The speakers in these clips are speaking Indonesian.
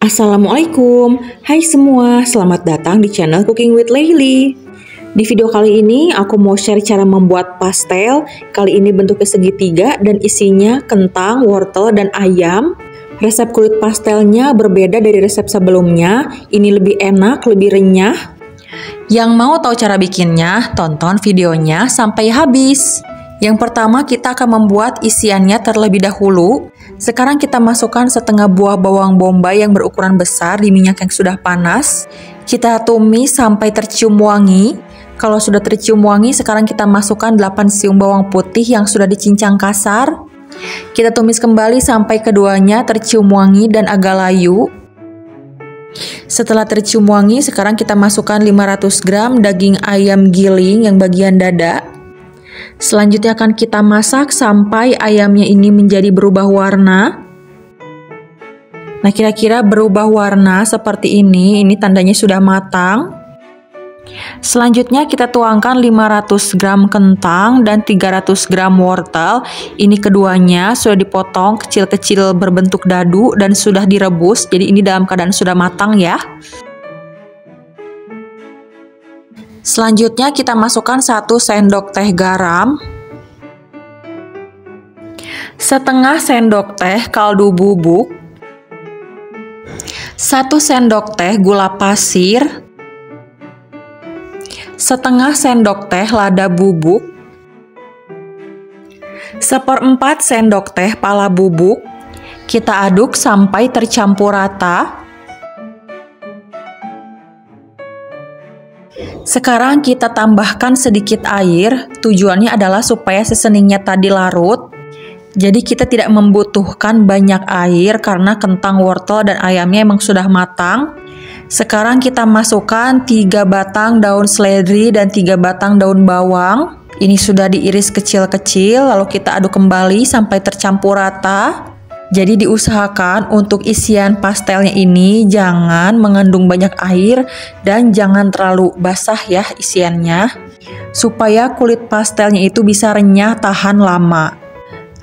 Assalamualaikum, hai semua, selamat datang di channel Cooking with Leily. Di video kali ini aku mau share cara membuat pastel. Kali ini bentuknya segitiga dan isinya kentang, wortel, dan ayam. Resep kulit pastelnya berbeda dari resep sebelumnya, ini lebih enak, lebih renyah. Yang mau tahu cara bikinnya, tonton videonya sampai habis. Yang pertama kita akan membuat isiannya terlebih dahulu. Sekarang kita masukkan setengah buah bawang bombay yang berukuran besar di minyak yang sudah panas. Kita tumis sampai tercium wangi. Kalau sudah tercium wangi, sekarang kita masukkan 8 siung bawang putih yang sudah dicincang kasar. Kita tumis kembali sampai keduanya tercium wangi dan agak layu. Setelah tercium wangi, sekarang kita masukkan 500 gram daging ayam giling yang bagian dada. Selanjutnya akan kita masak sampai ayamnya ini menjadi berubah warna. Nah, kira-kira berubah warna seperti ini tandanya sudah matang. Selanjutnya kita tuangkan 500 gram kentang dan 300 gram wortel. Ini keduanya sudah dipotong kecil-kecil berbentuk dadu dan sudah direbus. Jadi ini dalam keadaan sudah matang ya. Selanjutnya kita masukkan 1 sendok teh garam, setengah sendok teh kaldu bubuk, 1 sendok teh gula pasir, setengah sendok teh lada bubuk, 1/4 sendok teh pala bubuk. Kita aduk sampai tercampur rata. Sekarang kita tambahkan sedikit air, tujuannya adalah supaya seseningnya tadi larut. Jadi kita tidak membutuhkan banyak air karena kentang, wortel, dan ayamnya emang sudah matang. Sekarang kita masukkan 3 batang daun seledri dan 3 batang daun bawang. Ini sudah diiris kecil-kecil, lalu kita aduk kembali sampai tercampur rata. Jadi diusahakan untuk isian pastelnya ini jangan mengandung banyak air dan jangan terlalu basah ya isiannya, supaya kulit pastelnya itu bisa renyah tahan lama.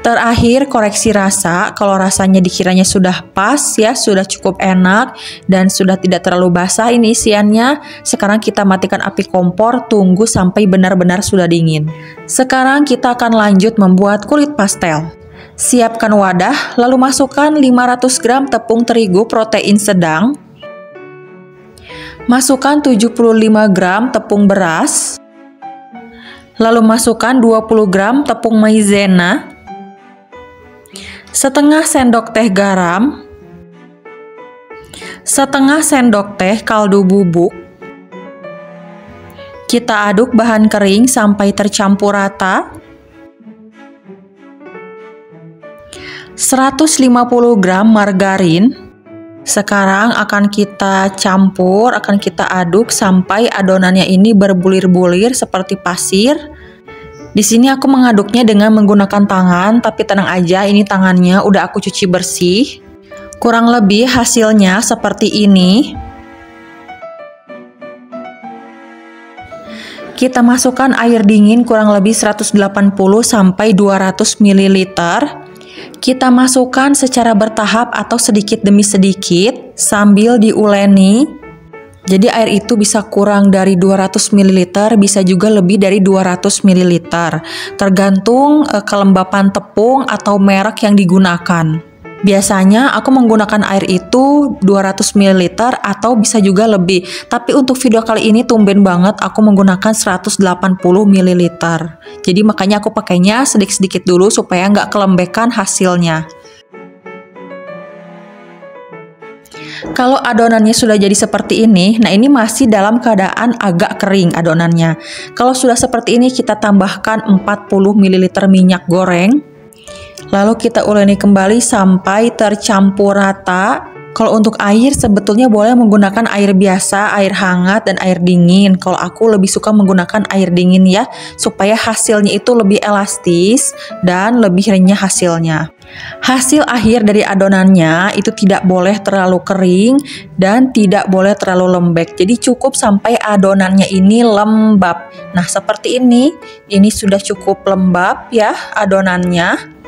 Terakhir koreksi rasa, kalau rasanya dikiranya sudah pas ya, sudah cukup enak dan sudah tidak terlalu basah ini isiannya, sekarang kita matikan api kompor, tunggu sampai benar-benar sudah dingin. Sekarang kita akan lanjut membuat kulit pastel. Siapkan wadah, lalu masukkan 500 gram tepung terigu protein sedang. Masukkan 75 gram tepung beras. Lalu masukkan 20 gram tepung maizena. Setengah sendok teh garam. Setengah sendok teh kaldu bubuk. Kita aduk bahan kering sampai tercampur rata. 150 gram margarin. Sekarang akan kita campur, akan kita aduk sampai adonannya ini berbulir-bulir seperti pasir. Di sini aku mengaduknya dengan menggunakan tangan, tapi tenang aja, ini tangannya udah aku cuci bersih. Kurang lebih hasilnya seperti ini. Kita masukkan air dingin kurang lebih 180 sampai 200 ml. Kita masukkan secara bertahap atau sedikit demi sedikit sambil diuleni. Jadi air itu bisa kurang dari 200 ml, bisa juga lebih dari 200 ml. Tergantung kelembapan tepung atau merek yang digunakan. Biasanya aku menggunakan air itu 200 ml atau bisa juga lebih. Tapi untuk video kali ini tumben banget aku menggunakan 180 ml. Jadi makanya aku pakainya sedikit-sedikit dulu supaya nggak kelembekan hasilnya. Kalau adonannya sudah jadi seperti ini, nah ini masih dalam keadaan agak kering adonannya. Kalau sudah seperti ini kita tambahkan 40 ml minyak goreng. Lalu kita uleni kembali sampai tercampur rata. Kalau untuk air sebetulnya boleh menggunakan air biasa, air hangat, dan air dingin. Kalau aku lebih suka menggunakan air dingin ya, supaya hasilnya itu lebih elastis dan lebih renyah hasilnya. Hasil akhir dari adonannya itu tidak boleh terlalu kering dan tidak boleh terlalu lembek. Jadi cukup sampai adonannya ini lembab. Nah seperti ini sudah cukup lembab ya adonannya.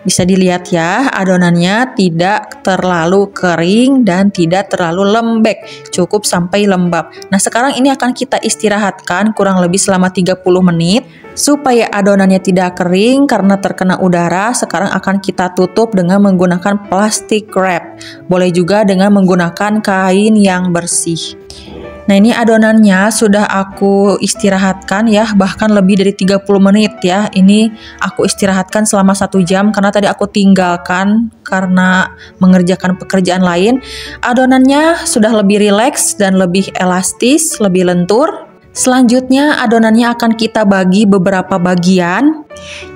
Bisa dilihat ya, adonannya tidak terlalu kering dan tidak terlalu lembek, cukup sampai lembab. Nah, sekarang ini akan kita istirahatkan kurang lebih selama 30 menit supaya adonannya tidak kering karena terkena udara. Sekarang akan kita tutup dengan menggunakan plastik wrap. Boleh juga dengan menggunakan kain yang bersih. Nah, ini adonannya sudah aku istirahatkan ya, bahkan lebih dari 30 menit ya. Ini aku istirahatkan selama 1 jam karena tadi aku tinggalkan karena mengerjakan pekerjaan lain. Adonannya sudah lebih rileks dan lebih elastis, lebih lentur. Selanjutnya adonannya akan kita bagi beberapa bagian.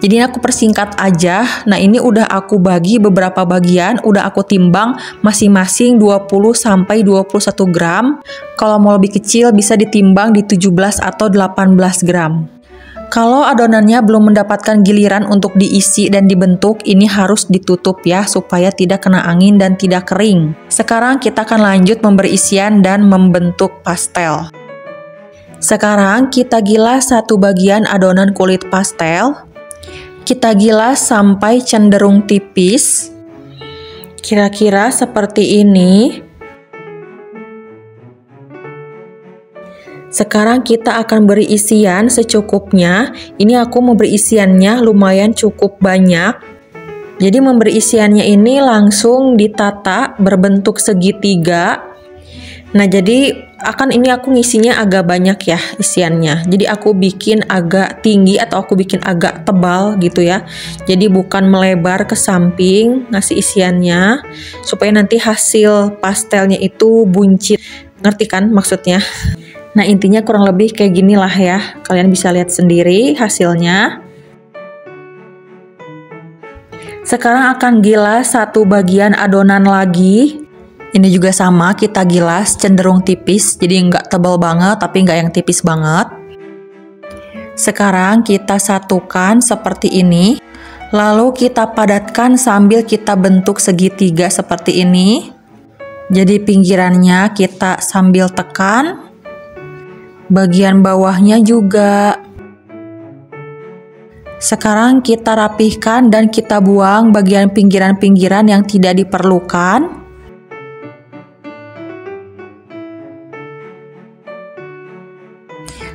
Jadi aku persingkat aja. Nah, ini udah aku bagi beberapa bagian, udah aku timbang masing-masing 20 sampai 21 gram. Kalau mau lebih kecil bisa ditimbang di 17 atau 18 gram. Kalau adonannya belum mendapatkan giliran untuk diisi dan dibentuk, ini harus ditutup ya supaya tidak kena angin dan tidak kering. Sekarang kita akan lanjut memberi isian dan membentuk pastel. Sekarang kita gilas satu bagian adonan kulit pastel. Kita gilas sampai cenderung tipis. Kira-kira seperti ini. Sekarang kita akan beri isian secukupnya. Ini aku memberi isiannya lumayan cukup banyak. Jadi memberi isiannya ini langsung ditata berbentuk segitiga. Nah, jadi ini aku ngisinya agak banyak ya isiannya. Jadi aku bikin agak tinggi atau aku bikin agak tebal gitu ya. Jadi bukan melebar ke samping ngasih isiannya supaya nanti hasil pastelnya itu buncit. Ngerti kan maksudnya? Nah, intinya kurang lebih kayak gini lah ya. Kalian bisa lihat sendiri hasilnya. Sekarang akan gilas satu bagian adonan lagi. Ini juga sama, kita gilas cenderung tipis, jadi nggak tebal banget tapi nggak yang tipis banget. Sekarang kita satukan seperti ini, lalu kita padatkan sambil kita bentuk segitiga seperti ini. Jadi pinggirannya kita sambil tekan, bagian bawahnya juga. Sekarang kita rapihkan dan kita buang bagian pinggiran-pinggiran yang tidak diperlukan.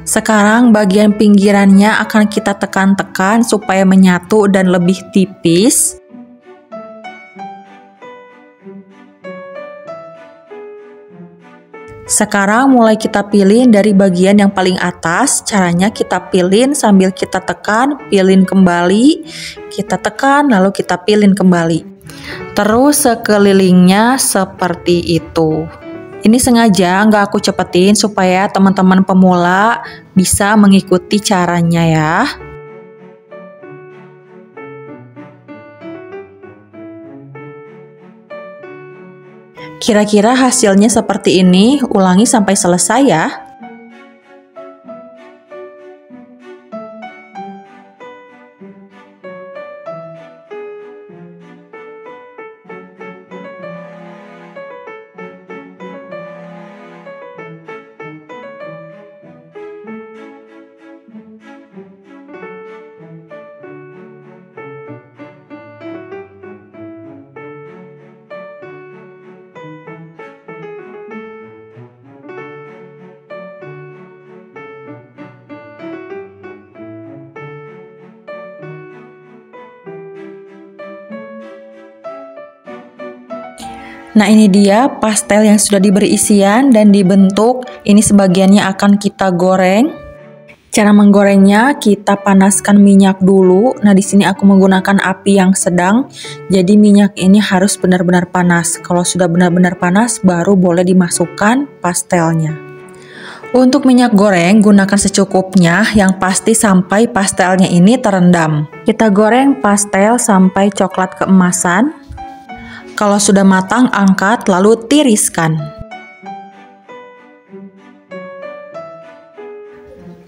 Sekarang bagian pinggirannya akan kita tekan-tekan supaya menyatu dan lebih tipis. Sekarang mulai kita pilih dari bagian yang paling atas. Caranya kita pilih sambil kita tekan, pilih kembali, kita tekan, lalu kita pilih kembali. Terus sekelilingnya seperti itu. Ini sengaja nggak aku cepetin supaya teman-teman pemula bisa mengikuti caranya ya. Kira-kira hasilnya seperti ini, ulangi sampai selesai ya. Nah, ini dia pastel yang sudah diberi isian dan dibentuk. Ini sebagiannya akan kita goreng. Cara menggorengnya, kita panaskan minyak dulu. Nah, di sini aku menggunakan api yang sedang. Jadi minyak ini harus benar-benar panas. Kalau sudah benar-benar panas, baru boleh dimasukkan pastelnya. Untuk minyak goreng, gunakan secukupnya, yang pasti sampai pastelnya ini terendam. Kita goreng pastel sampai coklat keemasan. Kalau sudah matang, angkat lalu tiriskan.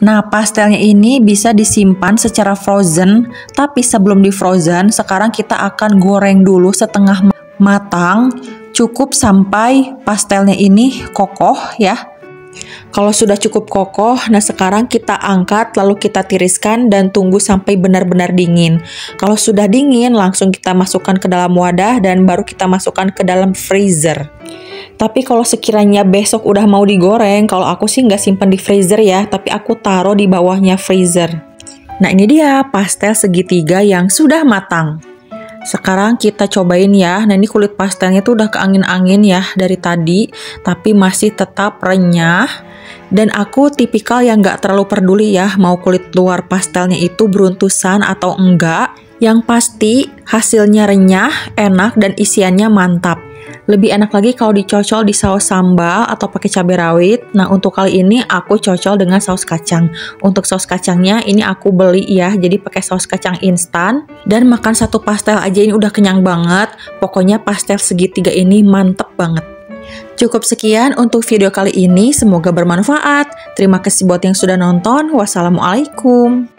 Nah, pastelnya ini bisa disimpan secara frozen, tapi sebelum di frozen, sekarang kita akan goreng dulu setengah matang, cukup sampai pastelnya ini kokoh ya. Kalau sudah cukup kokoh, nah sekarang kita angkat lalu kita tiriskan dan tunggu sampai benar-benar dingin. Kalau sudah dingin, langsung kita masukkan ke dalam wadah dan baru kita masukkan ke dalam freezer. Tapi kalau sekiranya besok udah mau digoreng, kalau aku sih nggak simpan di freezer ya, tapi aku taruh di bawahnya freezer. Nah ini dia pastel segitiga yang sudah matang. Sekarang kita cobain ya. Nah ini kulit pastelnya tuh udah keangin-angin ya dari tadi, tapi masih tetap renyah. Dan aku tipikal yang nggak terlalu peduli ya mau kulit luar pastelnya itu beruntusan atau enggak. Yang pasti hasilnya renyah, enak, dan isiannya mantap. Lebih enak lagi kalau dicocol di saus sambal atau pakai cabai rawit. Nah untuk kali ini aku cocol dengan saus kacang. Untuk saus kacangnya ini aku beli ya, jadi pakai saus kacang instan. Dan makan satu pastel aja ini udah kenyang banget. Pokoknya pastel segitiga ini mantep banget. Cukup sekian untuk video kali ini, semoga bermanfaat. Terima kasih buat yang sudah nonton. Wassalamualaikum.